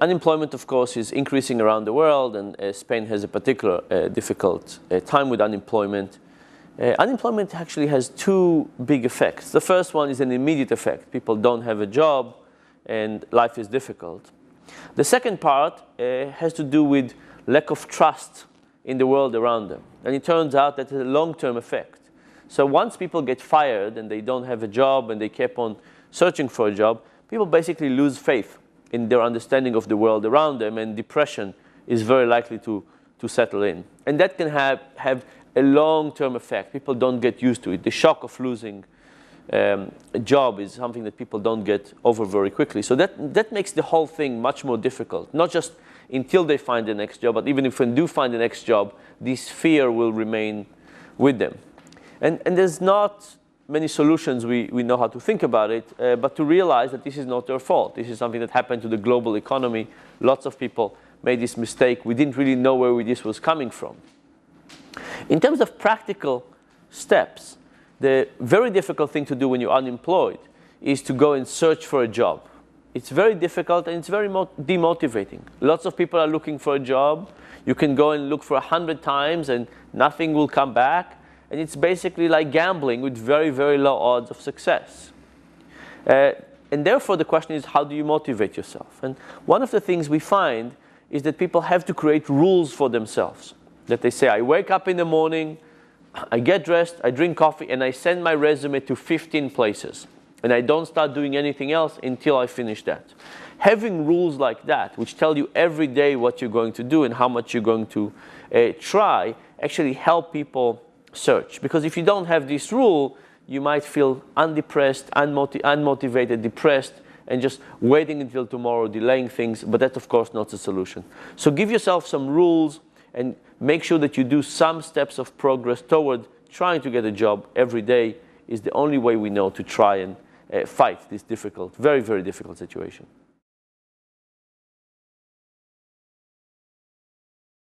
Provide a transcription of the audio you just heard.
Unemployment, of course, is increasing around the world, and Spain has a particular difficult time with unemployment. Unemployment actually has two big effects. The first one is an immediate effect. People don't have a job, and life is difficult. The second part has to do with lack of trust in the world around them. And it turns out that it's a long-term effect. So once people get fired and they don't have a job and they keep on searching for a job, people basically lose faith in their understanding of the world around them, and depression is very likely to settle in. And that can have a long-term effect. People don't get used to it. The shock of losing a job is something that people don't get over very quickly. So that makes the whole thing much more difficult, not just until they find the next job, but even if they do find the next job, this fear will remain with them. And there's not many solutions we know how to think about it, but to realize that this is not their fault. This is something that happened to the global economy. Lots of people made this mistake. We didn't really know where this was coming from. In terms of practical steps, the very difficult thing to do when you're unemployed is to go and search for a job. It's very difficult and it's very demotivating. Lots of people are looking for a job. You can go and look for 100 times and nothing will come back. And it's basically like gambling with very, very low odds of success. And therefore, the question is, how do you motivate yourself? And one of the things we find is that people have to create rules for themselves. That they say, I wake up in the morning, I get dressed, I drink coffee, and I send my resume to 15 places. And I don't start doing anything else until I finish that. Having rules like that, which tell you every day what you're going to do and how much you're going to try, actually help people search. Because if you don't have this rule, you might feel undepressed, unmotivated, depressed, and just waiting until tomorrow, delaying things. But that's, of course, not the solution. So give yourself some rules and make sure that you do some steps of progress toward trying to get a job every day. Is the only way we know to try and fight this difficult, very, very difficult situation.